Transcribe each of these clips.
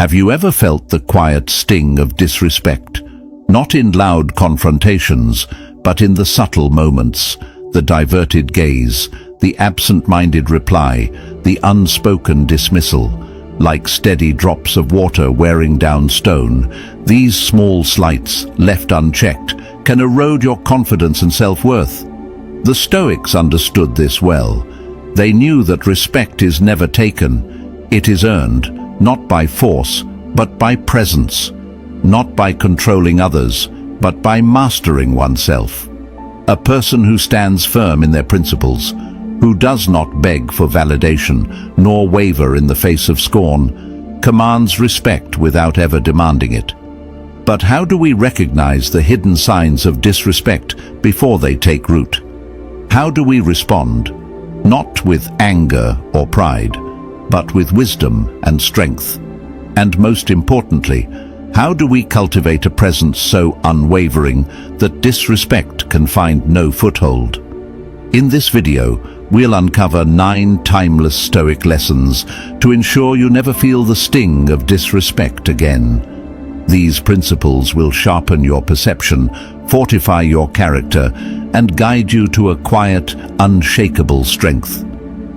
Have you ever felt the quiet sting of disrespect? Not in loud confrontations, but in the subtle moments, the diverted gaze, the absent-minded reply, the unspoken dismissal. Like steady drops of water wearing down stone, these small slights, left unchecked, can erode your confidence and self-worth. The Stoics understood this well. They knew that respect is never taken. It is earned, not by force, but by presence. Not by controlling others, but by mastering oneself. A person who stands firm in their principles, who does not beg for validation, nor waver in the face of scorn, commands respect without ever demanding it. But how do we recognize the hidden signs of disrespect before they take root? How do we respond? Not with anger or pride, but with wisdom and strength. And most importantly, how do we cultivate a presence so unwavering that disrespect can find no foothold? In this video, we'll uncover 9 timeless Stoic lessons to ensure you never feel the sting of disrespect again. These principles will sharpen your perception, fortify your character, and guide you to a quiet, unshakable strength.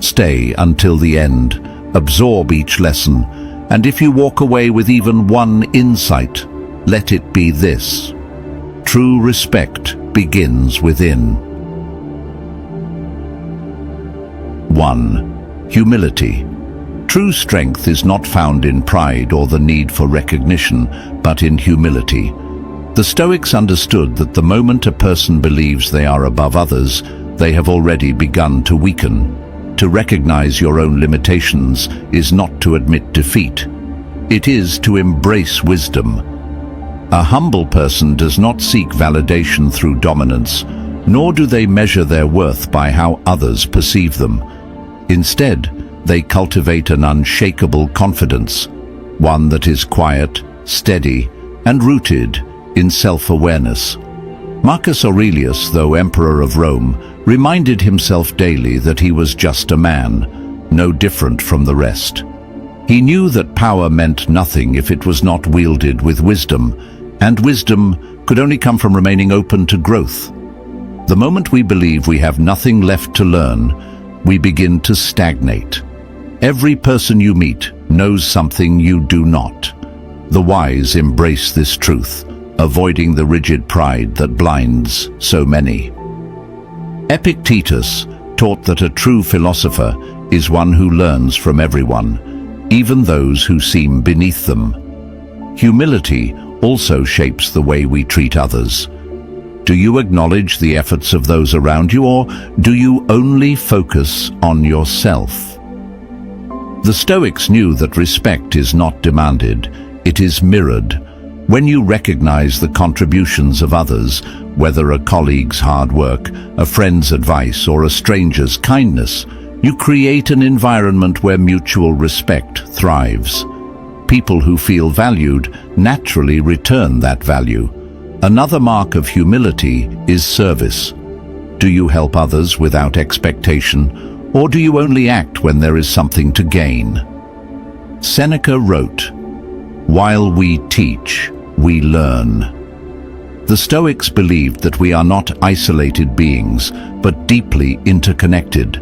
Stay until the end, absorb each lesson, and if you walk away with even one insight, let it be this: true respect begins within. 1. Humility. True strength is not found in pride or the need for recognition, but in humility. The Stoics understood that the moment a person believes they are above others, they have already begun to weaken. To recognize your own limitations is not to admit defeat. It is to embrace wisdom. A humble person does not seek validation through dominance, nor do they measure their worth by how others perceive them. Instead, they cultivate an unshakable confidence, one that is quiet, steady, and rooted in self-awareness. Marcus Aurelius, though Emperor of Rome, reminded himself daily that he was just a man, no different from the rest. He knew that power meant nothing if it was not wielded with wisdom, and wisdom could only come from remaining open to growth. The moment we believe we have nothing left to learn, we begin to stagnate. Every person you meet knows something you do not. The wise embrace this truth, avoiding the rigid pride that blinds so many. Epictetus taught that a true philosopher is one who learns from everyone, even those who seem beneath them. Humility also shapes the way we treat others. Do you acknowledge the efforts of those around you, or do you only focus on yourself? The Stoics knew that respect is not demanded, it is mirrored. When you recognize the contributions of others, whether a colleague's hard work, a friend's advice, or a stranger's kindness, you create an environment where mutual respect thrives. People who feel valued naturally return that value. Another mark of humility is service. Do you help others without expectation, or do you only act when there is something to gain? Seneca wrote, "While we teach, we learn." The Stoics believed that we are not isolated beings, but deeply interconnected.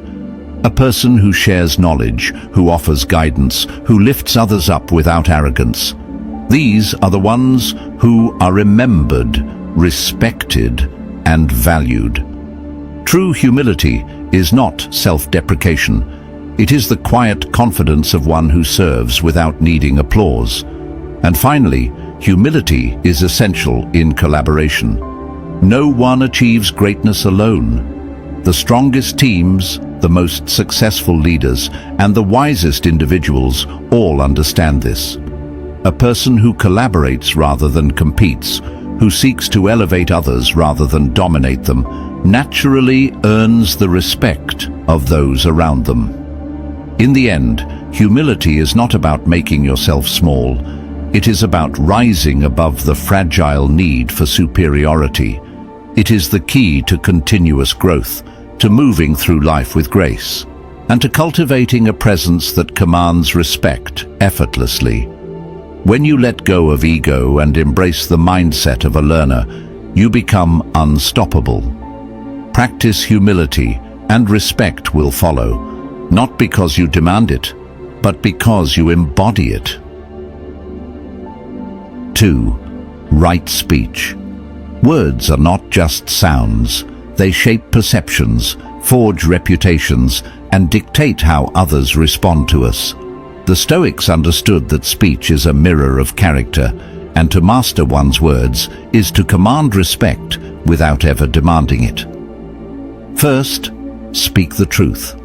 A person who shares knowledge, who offers guidance, who lifts others up without arrogance. These are the ones who are remembered, respected, and valued. True humility is not self-deprecation. It is the quiet confidence of one who serves without needing applause. And finally, humility is essential in collaboration. No one achieves greatness alone. The strongest teams, the most successful leaders, and the wisest individuals all understand this. A person who collaborates rather than competes, who seeks to elevate others rather than dominate them, naturally earns the respect of those around them. In the end, humility is not about making yourself small. It is about rising above the fragile need for superiority. It is the key to continuous growth, to moving through life with grace, and to cultivating a presence that commands respect effortlessly. When you let go of ego and embrace the mindset of a learner, you become unstoppable. Practice humility, and respect will follow, not because you demand it, but because you embody it. 2. Right speech. Words are not just sounds. They shape perceptions, forge reputations, and dictate how others respond to us. The Stoics understood that speech is a mirror of character, and to master one's words is to command respect without ever demanding it. First, speak the truth.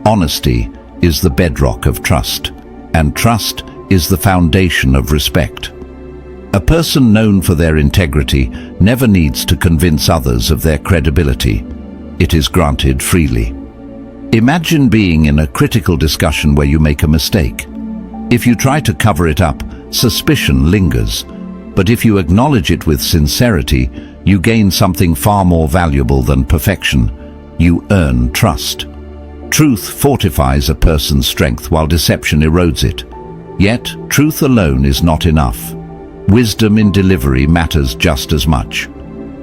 Honesty is the bedrock of trust, and trust is the foundation of respect. A person known for their integrity never needs to convince others of their credibility. It is granted freely. Imagine being in a critical discussion where you make a mistake. If you try to cover it up, suspicion lingers. But if you acknowledge it with sincerity, you gain something far more valuable than perfection. You earn trust. Truth fortifies a person's strength while deception erodes it. Yet, truth alone is not enough. Wisdom in delivery matters just as much.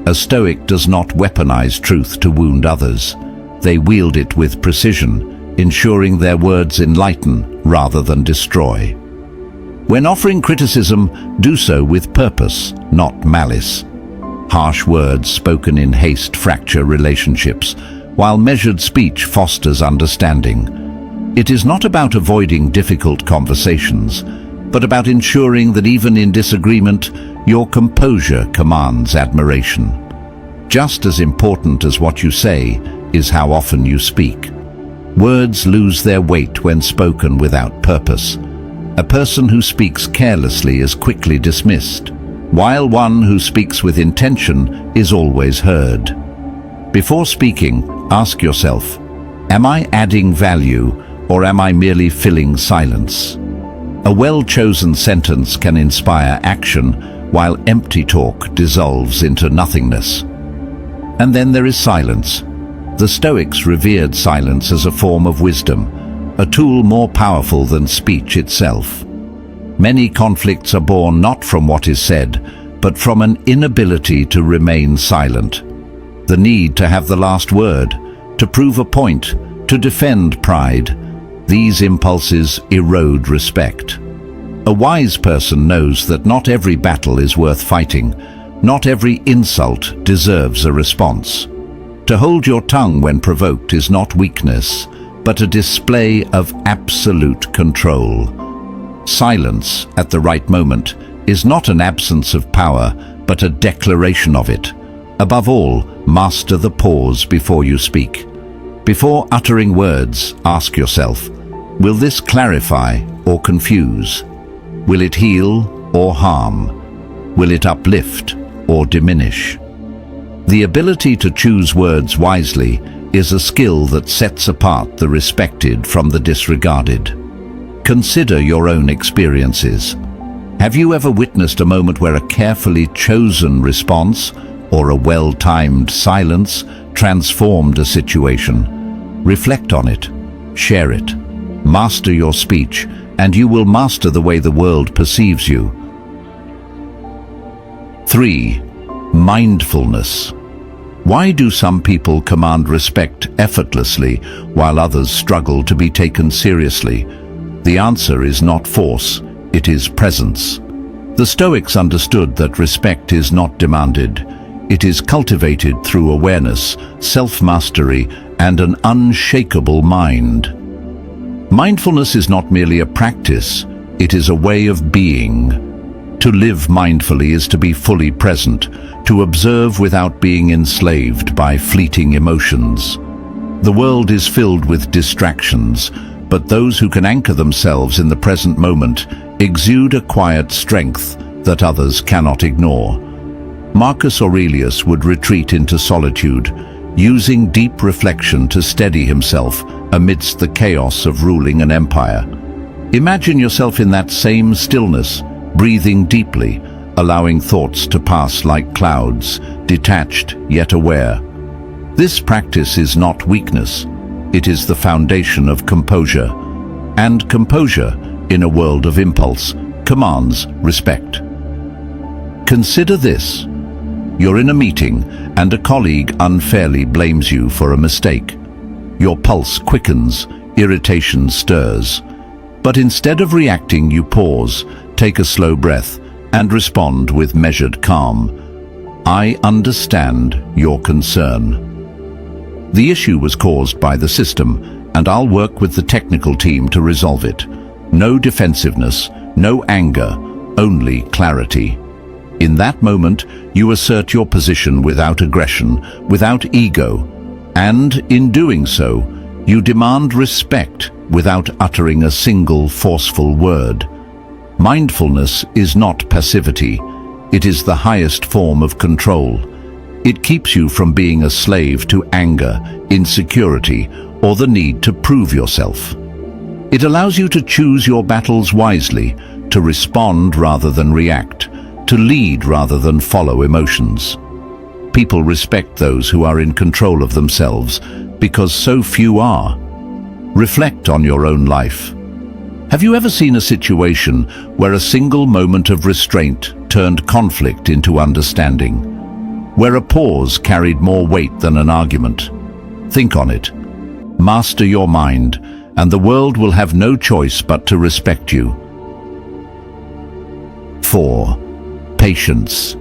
A Stoic does not weaponize truth to wound others. They wield it with precision, ensuring their words enlighten rather than destroy. When offering criticism, do so with purpose, not malice. Harsh words spoken in haste fracture relationships, while measured speech fosters understanding. It is not about avoiding difficult conversations, but about ensuring that even in disagreement, your composure commands admiration. Just as important as what you say is how often you speak. Words lose their weight when spoken without purpose. A person who speaks carelessly is quickly dismissed, while one who speaks with intention is always heard. Before speaking, ask yourself, am I adding value or am I merely filling silence? A well-chosen sentence can inspire action, while empty talk dissolves into nothingness. And then there is silence. The Stoics revered silence as a form of wisdom, a tool more powerful than speech itself. Many conflicts are born not from what is said, but from an inability to remain silent. The need to have the last word, to prove a point, to defend pride. These impulses erode respect. A wise person knows that not every battle is worth fighting. Not every insult deserves a response. To hold your tongue when provoked is not weakness, but a display of absolute control. Silence at the right moment is not an absence of power, but a declaration of it. Above all, master the pause before you speak. Before uttering words, ask yourself, will this clarify or confuse? Will it heal or harm? Will it uplift or diminish? The ability to choose words wisely is a skill that sets apart the respected from the disregarded. Consider your own experiences. Have you ever witnessed a moment where a carefully chosen response or a well-timed silence transformed a situation? Reflect on it, share it, master your speech, and you will master the way the world perceives you. 3. Mindfulness. Why do some people command respect effortlessly while others struggle to be taken seriously? The answer is not force, it is presence. The Stoics understood that respect is not demanded. It is cultivated through awareness, self-mastery, and an unshakable mind. Mindfulness is not merely a practice, it is a way of being. To live mindfully is to be fully present, to observe without being enslaved by fleeting emotions. The world is filled with distractions, but those who can anchor themselves in the present moment exude a quiet strength that others cannot ignore. Marcus Aurelius would retreat into solitude, using deep reflection to steady himself amidst the chaos of ruling an empire. Imagine yourself in that same stillness, breathing deeply, allowing thoughts to pass like clouds, detached yet aware. This practice is not weakness, it is the foundation of composure. And composure, in a world of impulse, commands respect. Consider this. You're in a meeting and a colleague unfairly blames you for a mistake. Your pulse quickens, irritation stirs. But instead of reacting, you pause, take a slow breath, and respond with measured calm. I understand your concern. The issue was caused by the system, and I'll work with the technical team to resolve it. No defensiveness, no anger, only clarity. In that moment, you assert your position without aggression, without ego, and in doing so, you demand respect without uttering a single forceful word. Mindfulness is not passivity. It is the highest form of control. It keeps you from being a slave to anger, insecurity, or the need to prove yourself. It allows you to choose your battles wisely, to respond rather than react, to lead rather than follow emotions. People respect those who are in control of themselves because so few are. Reflect on your own life. Have you ever seen a situation where a single moment of restraint turned conflict into understanding? Where a pause carried more weight than an argument? Think on it. Master your mind, and the world will have no choice but to respect you. 4. Patience.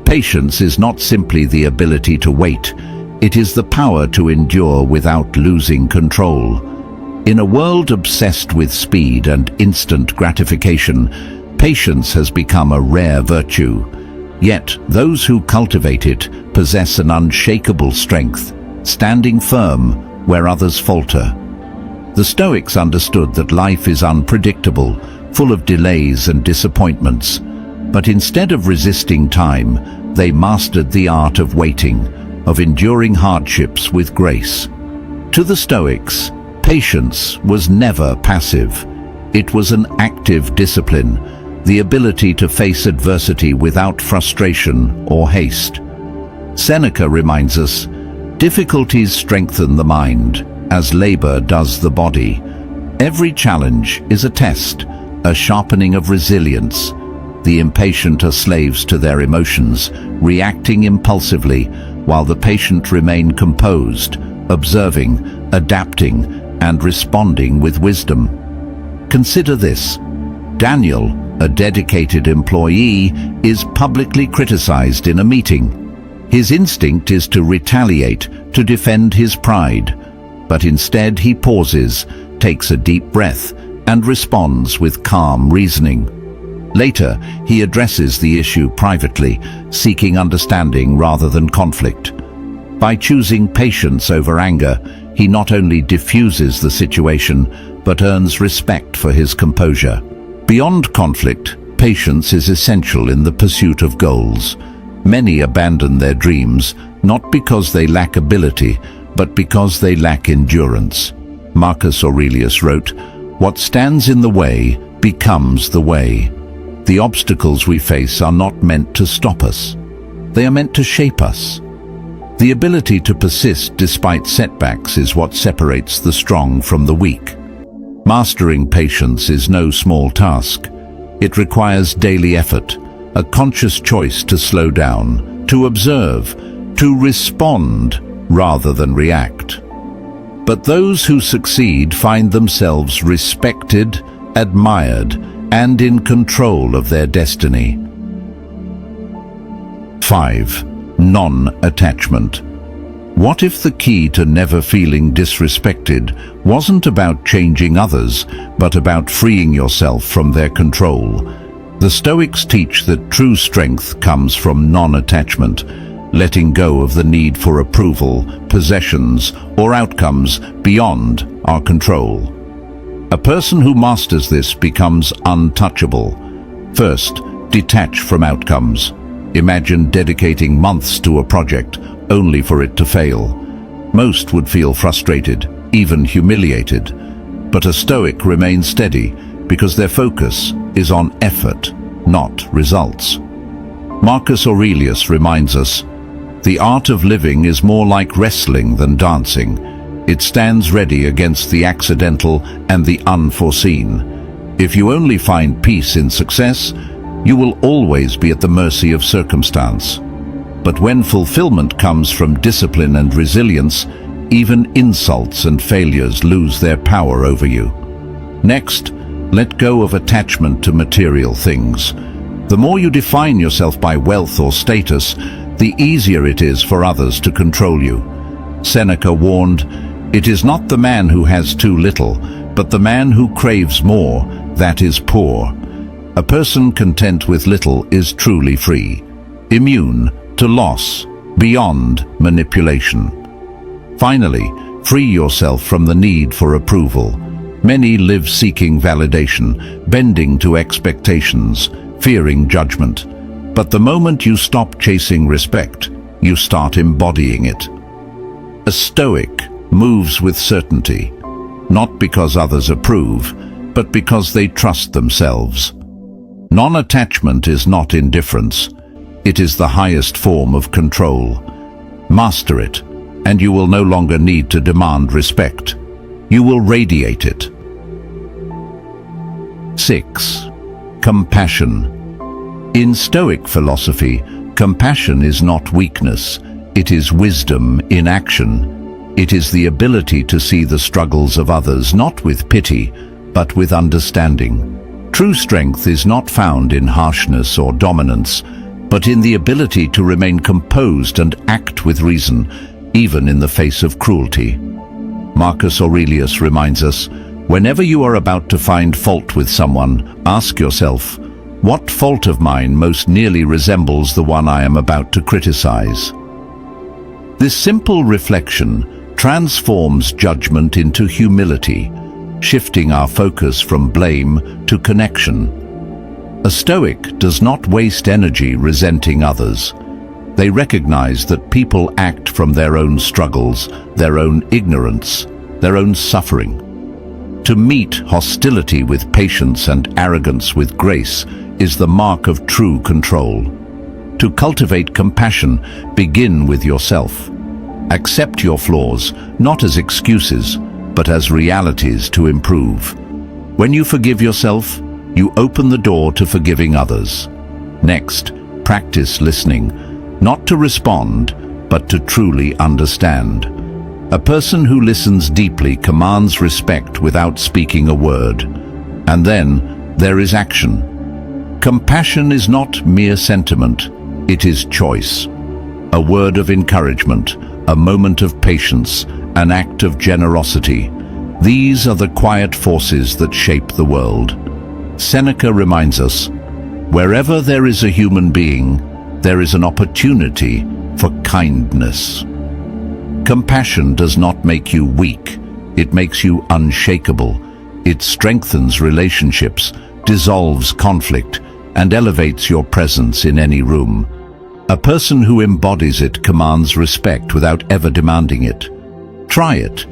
Patience is not simply the ability to wait. It is the power to endure without losing control. In a world obsessed with speed and instant gratification, patience has become a rare virtue. Yet, those who cultivate it possess an unshakable strength, standing firm where others falter. The Stoics understood that life is unpredictable, full of delays and disappointments. But instead of resisting time, they mastered the art of waiting, of enduring hardships with grace. To the Stoics, patience was never passive. It was an active discipline, the ability to face adversity without frustration or haste. Seneca reminds us, difficulties strengthen the mind, as labor does the body. Every challenge is a test, a sharpening of resilience. The impatient are slaves to their emotions, reacting impulsively, while the patient remain composed, observing, adapting, and responding with wisdom. Consider this. Daniel, a dedicated employee, is publicly criticized in a meeting. His instinct is to retaliate, to defend his pride. But instead he pauses, takes a deep breath, and responds with calm reasoning. Later, he addresses the issue privately, seeking understanding rather than conflict. By choosing patience over anger, he not only diffuses the situation, but earns respect for his composure. Beyond conflict, patience is essential in the pursuit of goals. Many abandon their dreams, not because they lack ability, but because they lack endurance. Marcus Aurelius wrote, "What stands in the way becomes the way." The obstacles we face are not meant to stop us. They are meant to shape us. The ability to persist despite setbacks is what separates the strong from the weak. Mastering patience is no small task. It requires daily effort, a conscious choice to slow down, to observe, to respond rather than react. But those who succeed find themselves respected, admired, and in control of their destiny. 5. Non-attachment. What if the key to never feeling disrespected wasn't about changing others, but about freeing yourself from their control? The Stoics teach that true strength comes from non-attachment, letting go of the need for approval, possessions, or outcomes beyond our control. A person who masters this becomes untouchable. First, detach from outcomes. Imagine dedicating months to a project only for it to fail. Most would feel frustrated, even humiliated. But a Stoic remains steady because their focus is on effort, not results. Marcus Aurelius reminds us, "The art of living is more like wrestling than dancing. It stands ready against the accidental and the unforeseen." If you only find peace in success, you will always be at the mercy of circumstance. But when fulfillment comes from discipline and resilience, even insults and failures lose their power over you. Next, let go of attachment to material things. The more you define yourself by wealth or status, the easier it is for others to control you. Seneca warned, "It is not the man who has too little, but the man who craves more, that is poor." A person content with little is truly free, immune to loss, beyond manipulation. Finally, free yourself from the need for approval. Many live seeking validation, bending to expectations, fearing judgment. But the moment you stop chasing respect, you start embodying it. A Stoic moves with certainty, not because others approve, but because they trust themselves. Non-attachment is not indifference. It is the highest form of control. Master it, and you will no longer need to demand respect. You will radiate it. 6. Compassion. In Stoic philosophy, compassion is not weakness. It is wisdom in action. It is the ability to see the struggles of others not with pity, but with understanding. True strength is not found in harshness or dominance, but in the ability to remain composed and act with reason, even in the face of cruelty. Marcus Aurelius reminds us, whenever you are about to find fault with someone, ask yourself, what fault of mine most nearly resembles the one I am about to criticize? This simple reflection transforms judgment into humility, shifting our focus from blame to connection. A Stoic does not waste energy resenting others. They recognize that people act from their own struggles, their own ignorance, their own suffering. To meet hostility with patience and arrogance with grace is the mark of true control. To cultivate compassion, begin with yourself. Accept your flaws, not as excuses, but as realities to improve. When you forgive yourself, you open the door to forgiving others. Next, practice listening, not to respond, but to truly understand. A person who listens deeply commands respect without speaking a word. And then, there is action. Compassion is not mere sentiment, it is choice. A word of encouragement, a moment of patience, an act of generosity. These are the quiet forces that shape the world. Seneca reminds us, wherever there is a human being, there is an opportunity for kindness. Compassion does not make you weak, it makes you unshakable. It strengthens relationships, dissolves conflict, and elevates your presence in any room. A person who embodies it commands respect without ever demanding it. Try it,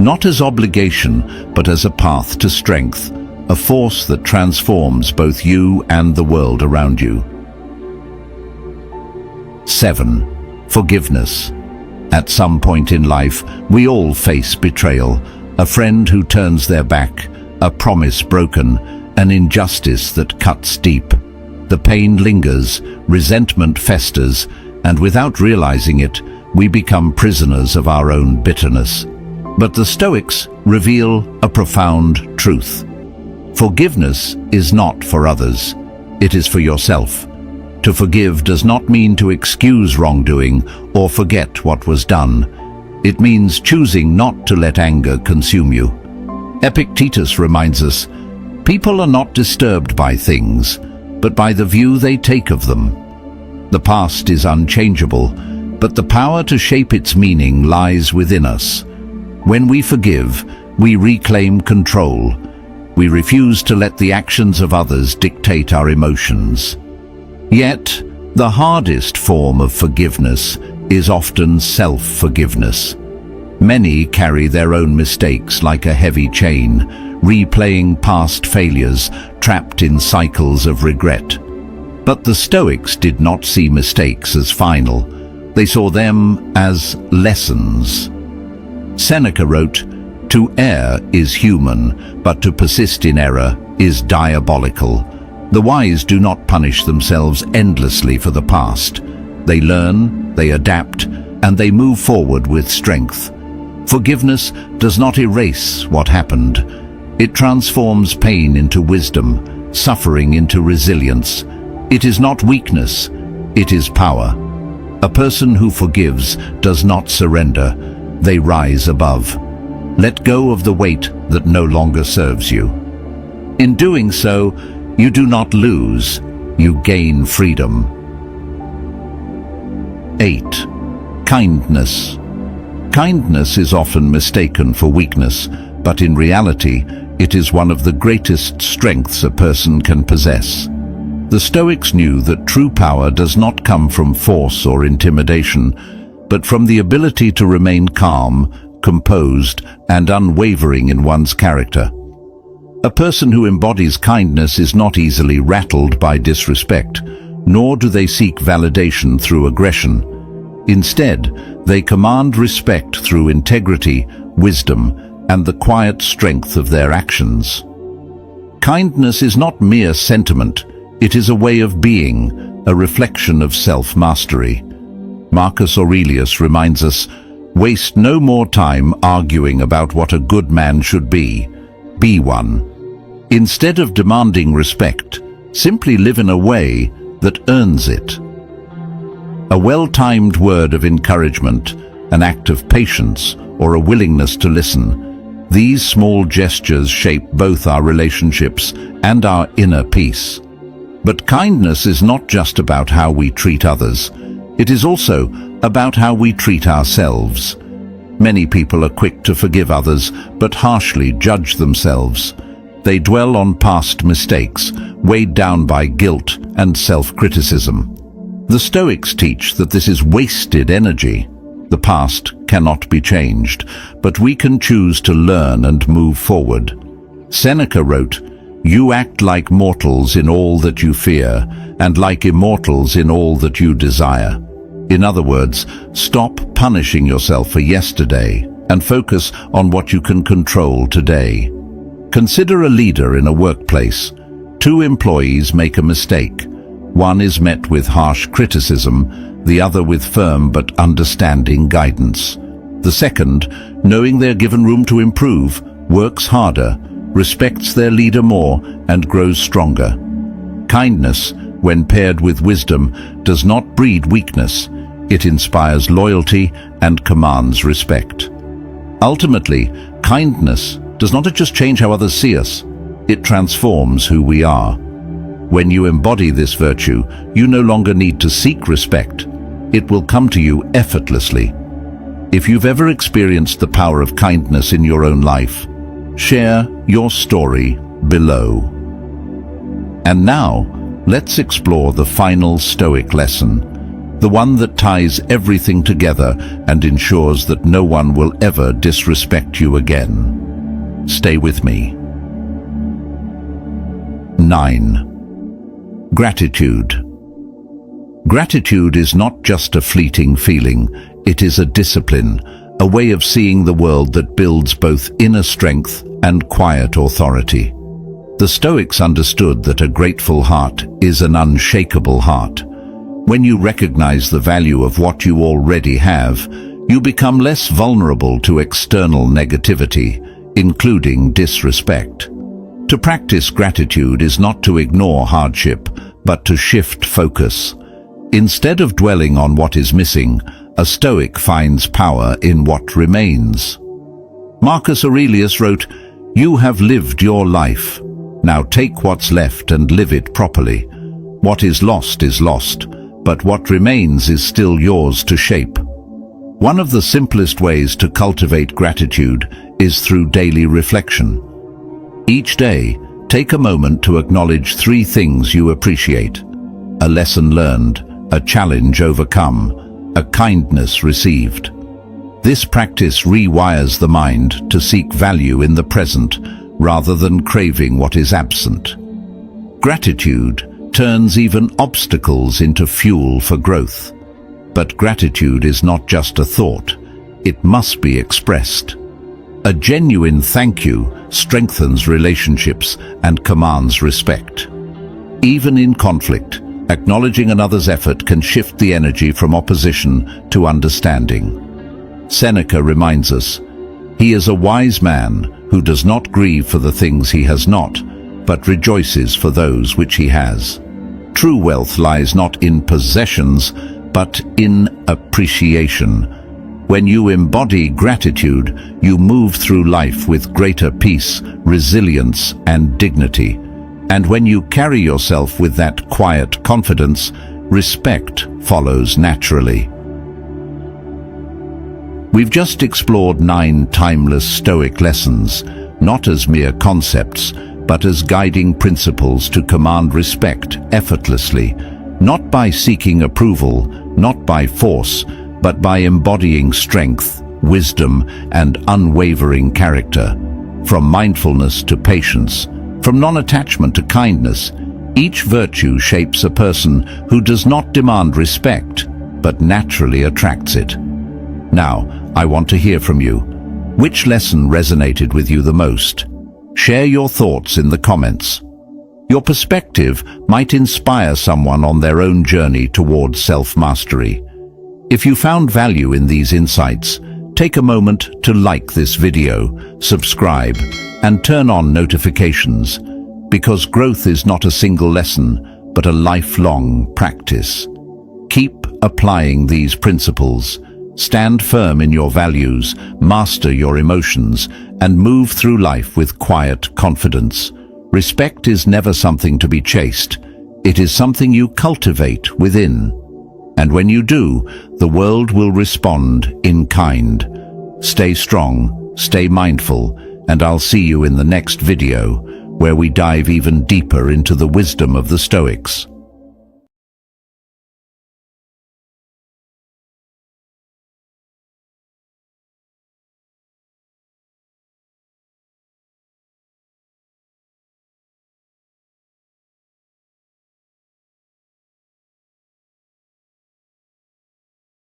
not as obligation, but as a path to strength, a force that transforms both you and the world around you. 7. Forgiveness. At some point in life, we all face betrayal, a friend who turns their back, a promise broken, an injustice that cuts deep. The pain lingers, resentment festers, and without realizing it, we become prisoners of our own bitterness. But the Stoics reveal a profound truth. Forgiveness is not for others, it is for yourself. To forgive does not mean to excuse wrongdoing or forget what was done. It means choosing not to let anger consume you. Epictetus reminds us, people are not disturbed by things, but by the view they take of them. The past is unchangeable, but the power to shape its meaning lies within us. When we forgive, we reclaim control. We refuse to let the actions of others dictate our emotions. Yet, the hardest form of forgiveness is often self-forgiveness. Many carry their own mistakes like a heavy chain, replaying past failures, trapped in cycles of regret. But the Stoics did not see mistakes as final. They saw them as lessons. Seneca wrote, To err is human, but to persist in error is diabolical. The wise do not punish themselves endlessly for the past. They learn, they adapt, and they move forward with strength. Forgiveness does not erase what happened. It transforms pain into wisdom, suffering into resilience. It is not weakness, it is power. A person who forgives does not surrender. They rise above. Let go of the weight that no longer serves you. In doing so, you do not lose, you gain freedom. 8. Kindness. Kindness is often mistaken for weakness, but in reality, it is one of the greatest strengths a person can possess. The Stoics knew that true power does not come from force or intimidation, but from the ability to remain calm, composed, and unwavering in one's character. A person who embodies kindness is not easily rattled by disrespect, nor do they seek validation through aggression. Instead, they command respect through integrity, wisdom, and the quiet strength of their actions. Kindness is not mere sentiment, it is a way of being, a reflection of self-mastery. Marcus Aurelius reminds us, "Waste no more time arguing about what a good man should be. Be one." Instead of demanding respect, simply live in a way that earns it. A well-timed word of encouragement, an act of patience, or a willingness to listen, these small gestures shape both our relationships and our inner peace. But kindness is not just about how we treat others. It is also about how we treat ourselves. Many people are quick to forgive others, but harshly judge themselves. They dwell on past mistakes, weighed down by guilt and self-criticism. The Stoics teach that this is wasted energy. The past cannot be changed, but we can choose to learn and move forward. Seneca wrote, "You act like mortals in all that you fear, and like immortals in all that you desire." In other words, stop punishing yourself for yesterday and focus on what you can control today. Consider a leader in a workplace. Two employees make a mistake. One is met with harsh criticism, the other with firm but understanding guidance. The second, knowing they're given room to improve, works harder, respects their leader more, and grows stronger. Kindness, when paired with wisdom, does not breed weakness. It inspires loyalty and commands respect. Ultimately, kindness does not just change how others see us, it transforms who we are. When you embody this virtue, you no longer need to seek respect. It will come to you effortlessly. If you've ever experienced the power of kindness in your own life, share your story below. And now, let's explore the final Stoic lesson, the one that ties everything together and ensures that no one will ever disrespect you again. Stay with me. 9. Gratitude. Gratitude is not just a fleeting feeling, it is a discipline, a way of seeing the world that builds both inner strength and quiet authority. The Stoics understood that a grateful heart is an unshakable heart. When you recognize the value of what you already have, you become less vulnerable to external negativity, including disrespect. To practice gratitude is not to ignore hardship, but to shift focus. Instead of dwelling on what is missing, a Stoic finds power in what remains. Marcus Aurelius wrote, "You have lived your life. Now take what's left and live it properly. What is lost, but what remains is still yours to shape." One of the simplest ways to cultivate gratitude is through daily reflection. Each day, take a moment to acknowledge 3 things you appreciate: a lesson learned, a challenge overcome, a kindness received. This practice rewires the mind to seek value in the present rather than craving what is absent. Gratitude turns even obstacles into fuel for growth. But gratitude is not just a thought, it must be expressed. A genuine thank you strengthens relationships and commands respect. Even in conflict, acknowledging another's effort can shift the energy from opposition to understanding. Seneca reminds us, "He is a wise man who does not grieve for the things he has not, but rejoices for those which he has." True wealth lies not in possessions, but in appreciation. When you embody gratitude, you move through life with greater peace, resilience, and dignity. And when you carry yourself with that quiet confidence, respect follows naturally. We've just explored 9 timeless Stoic lessons, not as mere concepts, but as guiding principles to command respect effortlessly, not by seeking approval, not by force, but by embodying strength, wisdom, and unwavering character. From mindfulness to patience, from non-attachment to kindness, each virtue shapes a person who does not demand respect, but naturally attracts it. Now, I want to hear from you. Which lesson resonated with you the most? Share your thoughts in the comments. Your perspective might inspire someone on their own journey towards self-mastery. If you found value in these insights, take a moment to like this video, subscribe, and turn on notifications, because growth is not a single lesson, but a lifelong practice. Keep applying these principles. Stand firm in your values, master your emotions, and move through life with quiet confidence. Respect is never something to be chased. It is something you cultivate within. And when you do, the world will respond in kind. Stay strong, stay mindful, and I'll see you in the next video, where we dive even deeper into the wisdom of the Stoics.